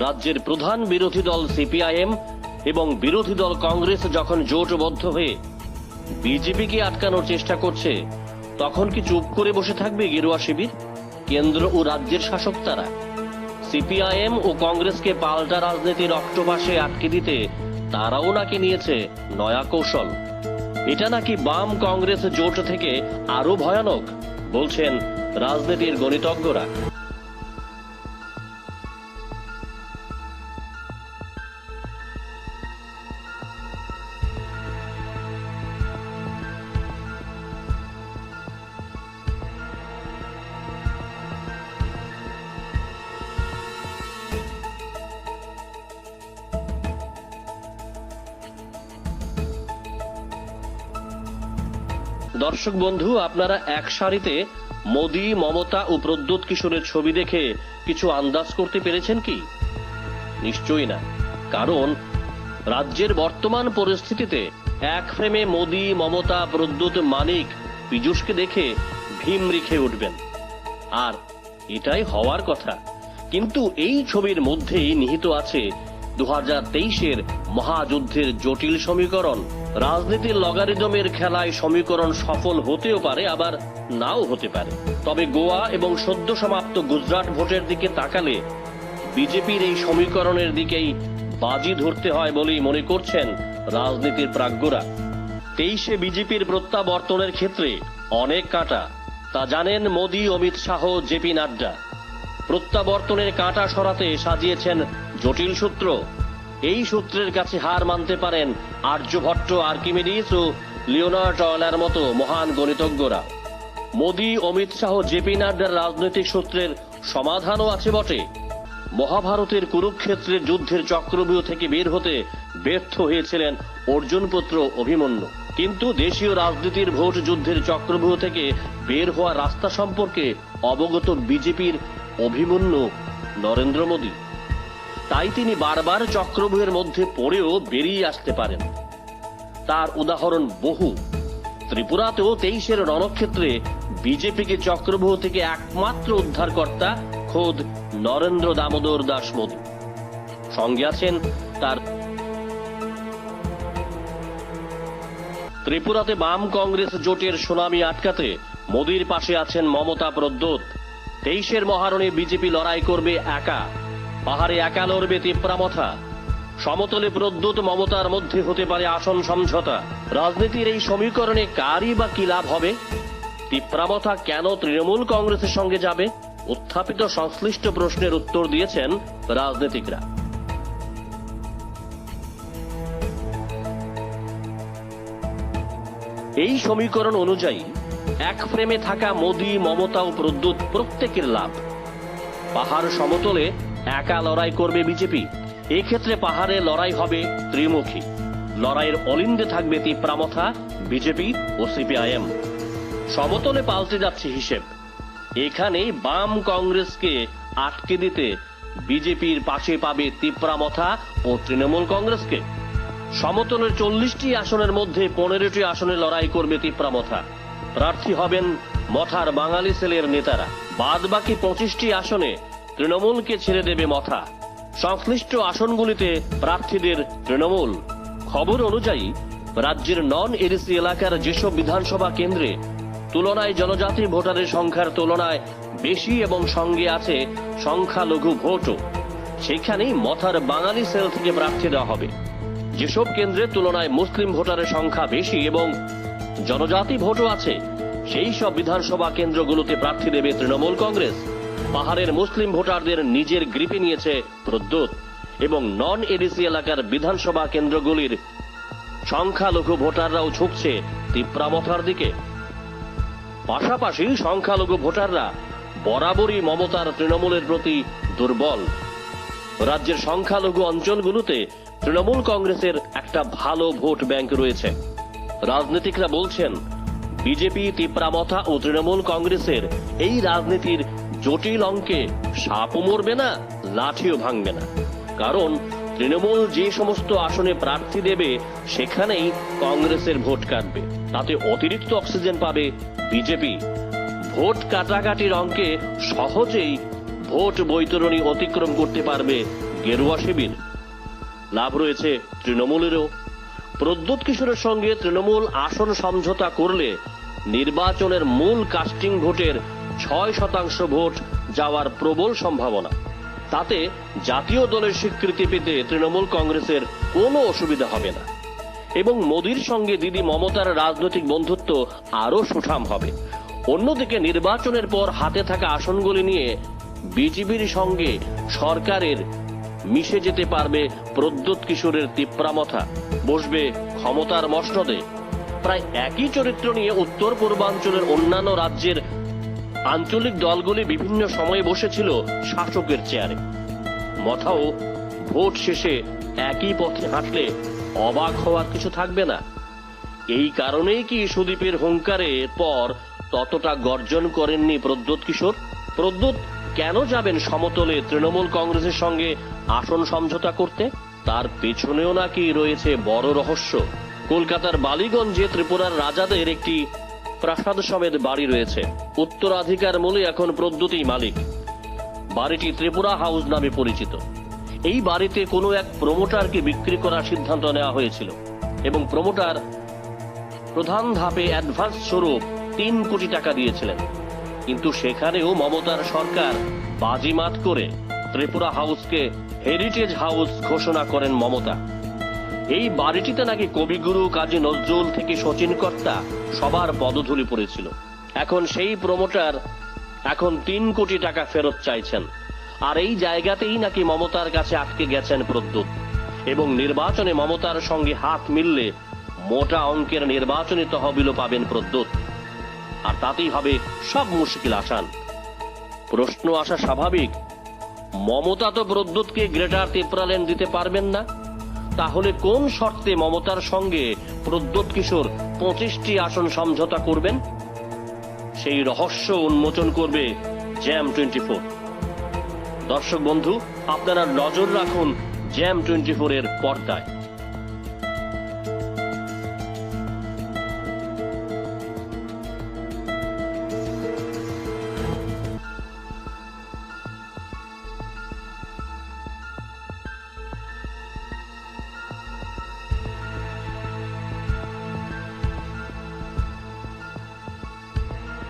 রাজ্যের প্রধান বিরোধী দল সিপিআইএম এবং বিরোধী দল কংগ্রেস যখন জোটবদ্ধ হয়ে বিজেপিকে আটকানোর চেষ্টা করছে, তখন কি চুপ করে বসে থাকবে গেরুয়া শিবির, কেন্দ্র ও রাজ্যের শাসক তারা? সিপিআইএম ও কংগ্রেসকে পাল্টা রাজনীতির অক্টোপাসে আটকে দিতে তারাও নাকি নিয়েছে নয়া কৌশল। এটা নাকি বাম কংগ্রেস জোট থেকে আরো ভয়ানক, বলছেন রাজনীতির গণিতজ্ঞরা। দর্শক বন্ধু, আপনারা এক সারিতে মোদী, মমতা ও প্রদ্যোৎ কিশোরের ছবি দেখে কিছু আন্দাজ করতে পেরেছেন কি? নিশ্চয়ই না, কারণ রাজ্যের বর্তমান পরিস্থিতিতে এক ফ্রেমে মোদী, মমতা, প্রদ্যোৎ, মানিক, পীযূষকে দেখে ভীম রেখে উঠবেন, আর এটাই হওয়ার কথা। কিন্তু এই ছবির মধ্যেই নিহিত আছে 2023-এর মহাযুদ্ধের জটিল সমীকরণ। রাজনীতির লগারিদমের খেলায় সমীকরণ সফল হতেও পারে, আবার নাও হতে পারে। তবে গোয়া এবং সদ্য সমাপ্ত গুজরাট ভোটের দিকে তাকালে বিজেপির এই সমীকরণের দিকেই বাজি ধরতে হয় বলেই মনে করছেন রাজনীতির প্রাজ্ঞরা। 23-এ বিজেপির প্রত্যাবর্তনের ক্ষেত্রে অনেক কাঁটা, তা জানেন মোদী, অমিত শাহ, জেপি নাড্ডা। প্রত্যাবর্তনের কাঁটা সরাতে সাজিয়েছেন জটিল সূত্র। এই সূত্রের কাছে হার মানতে পারেন আর্যভট্ট, আর্কিমিডিস ও লিওনার্ড টয়লার মতো মহান গণিতজ্ঞরা। মোদী, অমিত শাহ, জেপি নাড্ডার রাজনৈতিক সূত্রের সমাধানও আছে বটে। মহাভারতের কুরুক্ষেত্রের যুদ্ধের চক্রব্যূহ থেকে বের হতে ব্যর্থ হয়েছিলেন অর্জুনপুত্র অভিমন্যু, কিন্তু দেশীয় রাজনীতির ভোট যুদ্ধের চক্রব্যূহ থেকে বের হওয়ার রাস্তা সম্পর্কে অবগত বিজেপির অভিমন্যু নরেন্দ্র মোদী। তাই তিনি বারবার চক্রব্যূহের মধ্যে পড়েও বেরিয়ে আসতে পারেন। তার উদাহরণ বহু। ত্রিপুরাতেও 23-এর রণক্ষেত্রে বিজেপিকে চক্রব্যূহ থেকে একমাত্র উদ্ধারকর্তা খোদ নরেন্দ্র দামোদর দাস মোদী। সঙ্গে আছেন তার। ত্রিপুরাতে বাম কংগ্রেস জোটের সুনামি আটকাতে মোদীর পাশে আছেন মমতা, প্রদ্যোৎ। 23-এর মহারণে বিজেপি লড়াই করবে একা, পাহাড়ে একা লড়বে তিপ্রামথা। সমতলে প্রদ্যোৎ, মমতার মধ্যে হতে পারে আসন সমঝোতা। রাজনীতির এই সমীকরণে কারই বা কি লাভ হবে? তিপ্রামথা কেন তৃণমূল কংগ্রেসের সঙ্গে যাবে? উত্থাপিত সংশ্লিষ্ট প্রশ্নের উত্তর দিয়েছেন রাজনীতিকরা। এই সমীকরণ অনুযায়ী এক ফ্রেমে থাকা মোদী, মমতা ও প্রদ্যোৎ প্রত্যেকের লাভ। পাহাড় সমতলে একা লড়াই করবে বিজেপি। এক্ষেত্রে পাহাড়ে লড়াই হবে ত্রিমুখী। লড়াইয়ের অলিন্দে থাকবে তিপ্রামথা, বিজেপি ও সিপিআইএম। সমতলে পাল্টে যাচ্ছে হিসেব। এখানেই বাম কংগ্রেসকে আটকে দিতে বিজেপির পাশে পাবে তিপ্রামথা ও তৃণমূল কংগ্রেসকে। সমতলের 40টি আসনের মধ্যে 15টি আসনে লড়াই করবে তিপ্রামথা। প্রার্থী হবেন মথার বাঙালি সেলের নেতারা। বাদ বাকি 25টি আসনে তৃণমূলকে ছেড়ে দেবে মথা। সংশ্লিষ্ট আসনগুলিতে প্রার্থীদের তৃণমূল। খবর অনুযায়ী রাজ্যের নন এডিসি এলাকার যেসব বিধানসভা কেন্দ্রে তুলনায় জনজাতি ভোটারের সংখ্যার তুলনায় বেশি এবং সঙ্গে আছে সংখ্যালঘু ভোটও, সেখানেই মথার বাঙালি সেল থেকে প্রার্থী দেওয়া হবে। যেসব কেন্দ্রে তুলনায় মুসলিম ভোটারের সংখ্যা বেশি এবং জনজাতি ভোটও আছে, সেই সব বিধানসভা কেন্দ্রগুলোতে প্রার্থী দেবে তৃণমূল কংগ্রেস। পাহাড়ের মুসলিম ভোটারদের নিজের গ্রিপে নিয়েছে প্রদ্যোৎ এবং নন এডিসি এলাকার বিধানসভা কেন্দ্রগুলির সংখ্যালঘু ভোটাররাও ঝুঁকছে তিপ্রামথার দিকে। পাশাপাশি সংখ্যালঘু ভোটাররা বরাবরই মমতার তৃণমূলের প্রতি দুর্বল। রাজ্যের সংখ্যালঘু অঞ্চলগুলোতে তৃণমূল কংগ্রেসের একটা ভালো ভোট ব্যাংক রয়েছে। রাজনীতিকরা বলছেন বিজেপি, তিপ্রামথা ও তৃণমূল কংগ্রেসের এই রাজনীতির জটিল অঙ্কে সাপও মরবে না, লাঠিও ভাঙবে না। কারণ তৃণমূল যে সমস্ত আসনে প্রার্থী দেবে সেখানেই কংগ্রেসের ভোট কাটবে। তাতে অতিরিক্ত অক্সিজেন পাবে বিজেপি। ভোট কাটাকাটির অঙ্কে সহজেই ভোট বৈতরণী অতিক্রম করতে পারবে গেরুয়া শিবির, লাভ রয়েছে তৃণমূলেরও। প্রদ্যোৎ কিশোরের সঙ্গে তৃণমূল আসন সমঝোতা করলে নির্বাচনের মূল কাস্টিং ভোটের 6% ভোট যাওয়ার প্রবল সম্ভাবনা। তাতে জাতীয় দলের স্বীকৃতি পেতে তৃণমূল কংগ্রেসের কোনো অসুবিধা হবে না এবং মোদির সঙ্গে দিদি মমতার রাজনৈতিক বন্ধুত্ব আরো সুঠাম হবে। অন্যদিকে নির্বাচনের পর হাতে থাকা আসনগুলি নিয়ে বিজেপির সঙ্গে সরকারের মিশে যেতে পারবে প্রদ্যোৎ কিশোরের তিপ্রামথা, বসবে ক্ষমতার মসনদে। প্রায় একই চরিত্র নিয়ে উত্তর পূর্বাঞ্চলের অন্যান্য রাজ্যের আঞ্চলিক দলগুলি বিভিন্ন সময়ে বসেছিল শাসকের চেয়ারে। মথাও ভোট শেষে একই পথে হাঁটলে অবাক হওয়ার কিছু থাকবে না। এই কারণেই কি সুদীপের হুঙ্কারের পর ততটা গর্জন করেননি প্রদ্যোৎ কিশোর? প্রদ্যোৎ কেন যাবেন সমতলে তৃণমূল কংগ্রেসের সঙ্গে আসন সমঝোতা করতে? তার পেছনেও নাকি রয়েছে বড় রহস্য। কলকাতার বালিগঞ্জে ত্রিপুরার রাজাদের একটি প্রাসাদ সমেত বাড়ি রয়েছে। উত্তরাধিকার মূলে এখন প্রদ্যোৎই মালিক। বাড়িটি ত্রিপুরা হাউস নামে পরিচিত। এই বাড়িতে কোনো এক প্রমোটারকে বিক্রি করার সিদ্ধান্ত নেওয়া হয়েছিল এবং প্রমোটার প্রধান ধাপে অ্যাডভান্স স্বরূপ 3 কোটি টাকা দিয়েছিলেন। কিন্তু সেখানেও মমতার সরকার বাজিমাত করে ত্রিপুরা হাউসকে হেরিটেজ হাউস ঘোষণা করেন মমতা। এই বাড়িটিতে নাকি কবিগুরু কাজী নজরুল থেকে শচীন কর্তা সবার পদধূলি পড়েছিল। এখন সেই প্রমোটার 3 কোটি টাকা ফেরত চাইছেন। আর এই জায়গাতেই নাকি মমতার কাছে আটকে গেছেন প্রদ্যোৎ এবং নির্বাচনে মমতার সঙ্গে হাত মিললে মোটা অঙ্কের নির্বাচনী তহবিলও পাবেন প্রদ্যোৎ। আর তাতেই হবে সব মুশকিল আসান। প্রশ্ন আসা স্বাভাবিক, মমতা তো প্রদ্যোৎকে গ্রেটার ত্রিপুরাল্যান্ড দিতে পারবেন না, তাহলে কোন শর্তে মমতার সঙ্গে প্রদ্যোৎ কিশোর 25টি আসন সমঝোতা করবেন? সেই রহস্য উন্মোচন করবে জ্যাম 24। দর্শক বন্ধু, আপনারা নজর রাখুন জ্যাম 24 এর পর্দায়।